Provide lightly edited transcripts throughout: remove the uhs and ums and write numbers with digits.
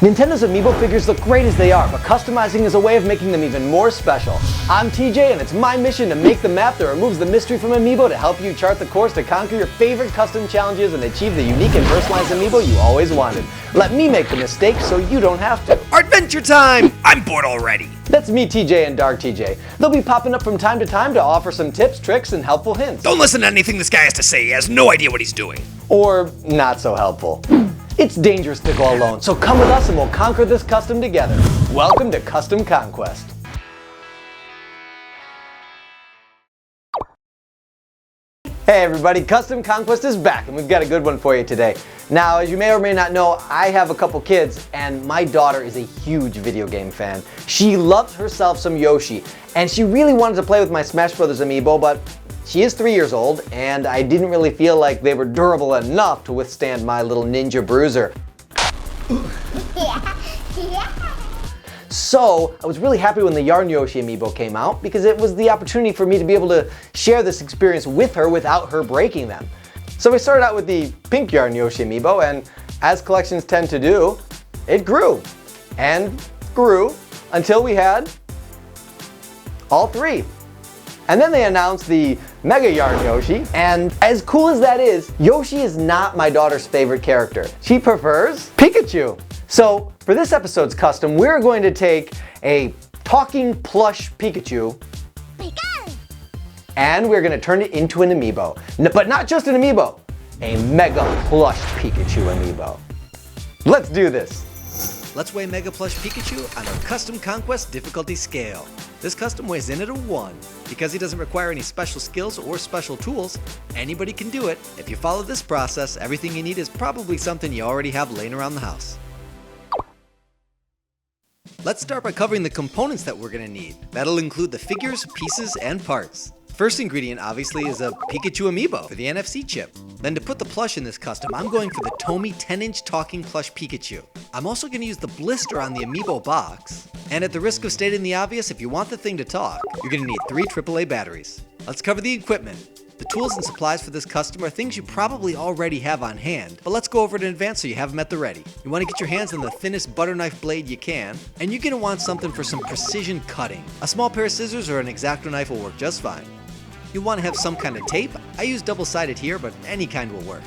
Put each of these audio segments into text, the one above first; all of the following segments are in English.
Nintendo's amiibo figures look great as they are, but customizing is a way of making them even more special. I'm TJ, and it's my mission to make the map that removes the mystery from amiibo to help you chart the course to conquer your favorite custom challenges and achieve the unique and personalized amiibo you always wanted. Let me make the mistakes so you don't have to. Adventure time! I'm bored already. That's me, TJ, and Dark TJ. They'll be popping up from time to time to offer some tips, tricks, and helpful hints. Don't listen to anything this guy has to say. He has no idea what he's doing. Or not so helpful. It's dangerous to go alone, so come with us and we'll conquer this custom together. Welcome to Custom Conquest. Hey everybody, Custom Conquest is back and we've got a good one for you today. Now, as you may or may not know, I have a couple kids and my daughter is a huge video game fan. She loves herself some Yoshi and she really wanted to play with my Smash Brothers amiibo, but she is 3 years old and I didn't really feel like they were durable enough to withstand my little ninja bruiser. So I was really happy when the Yarn Yoshi amiibo came out because it was the opportunity for me to be able to share this experience with her without her breaking them. So we started out with the pink Yarn Yoshi amiibo, and as collections tend to do, it grew and grew until we had all three. And then they announced the Mega Yarn Yoshi, and as cool as that is, Yoshi is not my daughter's favorite character. She prefers Pikachu. So for this episode's custom, we're going to take a talking plush Pikachu and we're going to turn it into an amiibo. But not just an amiibo, a Mega Plush Pikachu amiibo. Let's do this. Let's weigh Mega Plush Pikachu on our Custom Conquest difficulty scale. This custom weighs in at a 1. Because he doesn't require any special skills or special tools, anybody can do it. If you follow this process, everything you need is probably something you already have laying around the house. Let's start by covering the components that we're going to need. That'll include the figures, pieces, and parts. First ingredient obviously is a Pikachu amiibo for the NFC chip. Then to put the plush in this custom, I'm going for the Tomy 10-inch Talking Plush Pikachu. I'm also going to use the blister on the amiibo box. And at the risk of stating the obvious, if you want the thing to talk, you're going to need 3 AAA batteries. Let's cover the equipment. The tools and supplies for this custom are things you probably already have on hand, but let's go over it in advance so you have them at the ready. You want to get your hands on the thinnest butter knife blade you can, and you're going to want something for some precision cutting. A small pair of scissors or an X-acto knife will work just fine. You'll want to have some kind of tape. I use double-sided here, but any kind will work.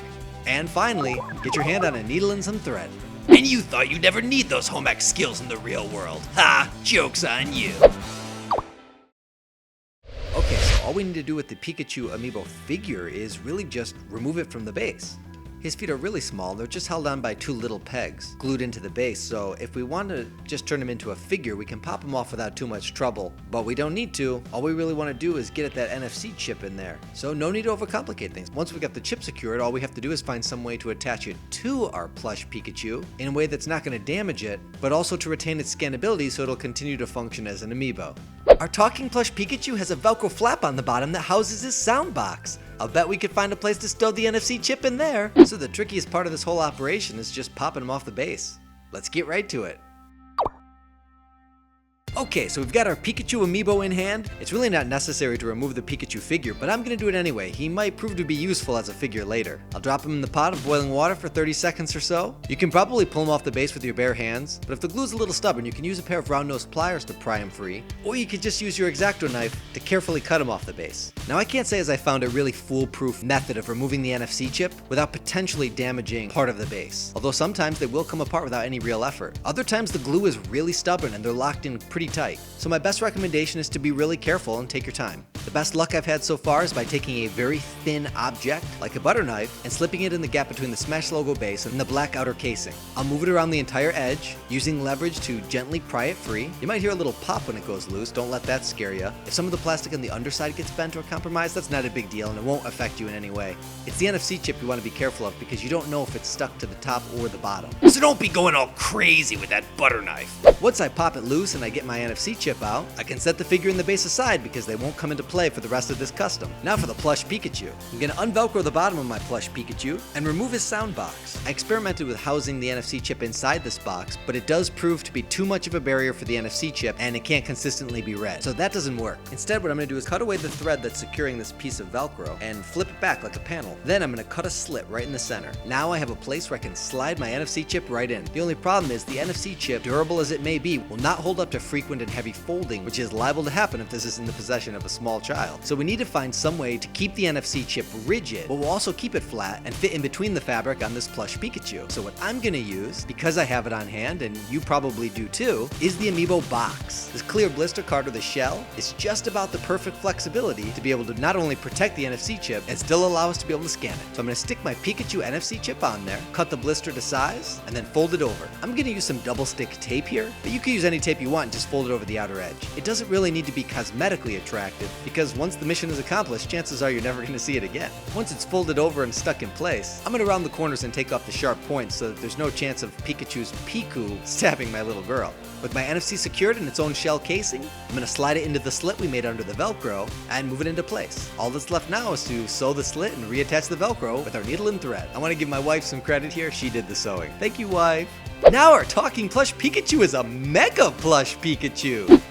And finally, get your hand on a needle and some thread. And you thought you'd never need those home ec skills in the real world. Ha! Joke's on you! Okay, so all we need to do with the Pikachu amiibo figure is really just remove it from the base. His feet are really small, they're just held on by 2 little pegs glued into the base, so if we want to just turn him into a figure, we can pop him off without too much trouble. But we don't need to. All we really want to do is get at that NFC chip in there. So no need to overcomplicate things. Once we got the chip secured, all we have to do is find some way to attach it to our plush Pikachu in a way that's not going to damage it, but also to retain its scannability so it'll continue to function as an amiibo. Our talking plush Pikachu has a Velcro flap on the bottom that houses his sound box. I'll bet we could find a place to stow the NFC chip in there. So the trickiest part of this whole operation is just popping him off the base. Let's get right to it. Okay, so we've got our Pikachu amiibo in hand. It's really not necessary to remove the Pikachu figure, but I'm gonna do it anyway. He might prove to be useful as a figure later. I'll drop him in the pot of boiling water for 30 seconds or so. You can probably pull him off the base with your bare hands, but if the glue's a little stubborn, you can use a pair of round-nosed pliers to pry him free, or you could just use your X-acto knife to carefully cut him off the base. Now I can't say as I found a really foolproof method of removing the NFC chip without potentially damaging part of the base, although sometimes they will come apart without any real effort. Other times the glue is really stubborn and they're locked in pretty tight. So my best recommendation is to be really careful and take your time. The best luck I've had so far is by taking a very thin object, like a butter knife, and slipping it in the gap between the Smash logo base and the black outer casing. I'll move it around the entire edge, using leverage to gently pry it free. You might hear a little pop when it goes loose, don't let that scare you. If some of the plastic on the underside gets bent or compromised, that's not a big deal and it won't affect you in any way. It's the NFC chip you want to be careful of because you don't know if it's stuck to the top or the bottom. So don't be going all crazy with that butter knife. Once I pop it loose and I get my my NFC chip out, I can set the figure and the base aside because they won't come into play for the rest of this custom. Now for the plush Pikachu. I'm going to unvelcro the bottom of my plush Pikachu and remove his sound box. I experimented with housing the NFC chip inside this box, but it does prove to be too much of a barrier for the NFC chip and it can't consistently be read. So that doesn't work. Instead, what I'm going to do is cut away the thread that's securing this piece of Velcro and flip it back like a panel. Then I'm going to cut a slit right in the center. Now I have a place where I can slide my NFC chip right in. The only problem is the NFC chip, durable as it may be, will not hold up to frequent and heavy folding, which is liable to happen if this is in the possession of a small child. So we need to find some way to keep the NFC chip rigid, but we'll also keep it flat and fit in between the fabric on this plush Pikachu. So what I'm going to use, because I have it on hand and you probably do too, is the amiibo box. This clear blister card with a shell is just about the perfect flexibility to be able to not only protect the NFC chip and still allow us to be able to scan it. So I'm going to stick my Pikachu NFC chip on there, cut the blister to size, and then fold it over. I'm going to use some double stick tape here, but you can use any tape you want and just fold it over the outer edge. It doesn't really need to be cosmetically attractive because once the mission is accomplished, chances are you're never going to see it again. Once it's folded over and stuck in place, I'm going to round the corners and take off the sharp points so that there's no chance of Pikachu's Piku stabbing my little girl. With my NFC secured in its own shell casing, I'm going to slide it into the slit we made under the Velcro and move it into place. All that's left now is to sew the slit and reattach the Velcro with our needle and thread. I want to give my wife some credit here. She did the sewing. Thank you, wife. Now our talking plush Pikachu is a Mega Plush Pikachu.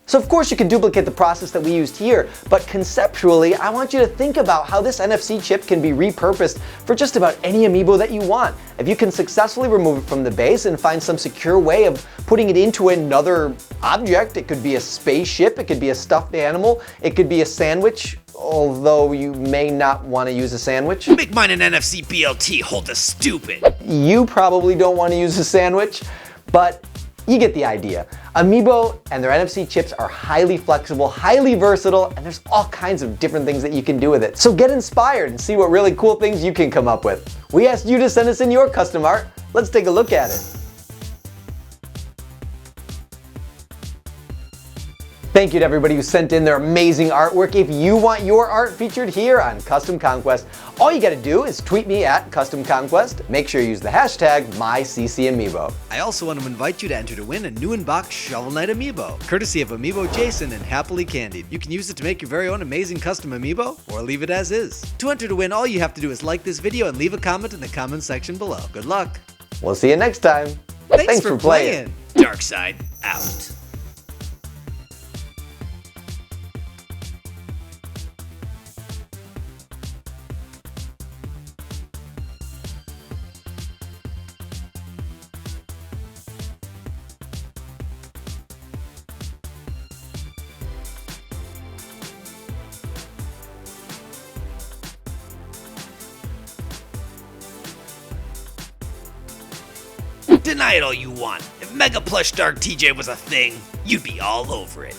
So of course you can duplicate the process that we used here, but conceptually I want you to think about how this NFC chip can be repurposed for just about any amiibo that you want. If you can successfully remove it from the base and find some secure way of putting it into another object, it could be a spaceship, it could be a stuffed animal, it could be a sandwich, although you may not want to use a sandwich. Make mine an NFC BLT, hold the stupid. You probably don't want to use a sandwich, but you get the idea. Amiibo and their NFC chips are highly flexible, highly versatile, and there's all kinds of different things that you can do with it. So get inspired and see what really cool things you can come up with. We asked you to send us in your custom art. Let's take a look at it. Thank you to everybody who sent in their amazing artwork. If you want your art featured here on Custom Conquest, all you gotta do is tweet me at Custom Conquest. Make sure you use the hashtag MyCCAmiibo. I also want to invite you to enter to win a new in-box Shovel Knight Amiibo, courtesy of Amiibo Jason and Happily Candied. You can use it to make your very own amazing custom Amiibo, or leave it as is. To enter to win, all you have to do is like this video and leave a comment in the comment section below. Good luck! We'll see you next time. Thanks for playing! Dark side out. Deny it all you want. If Mega Plush Dark TJ was a thing, you'd be all over it.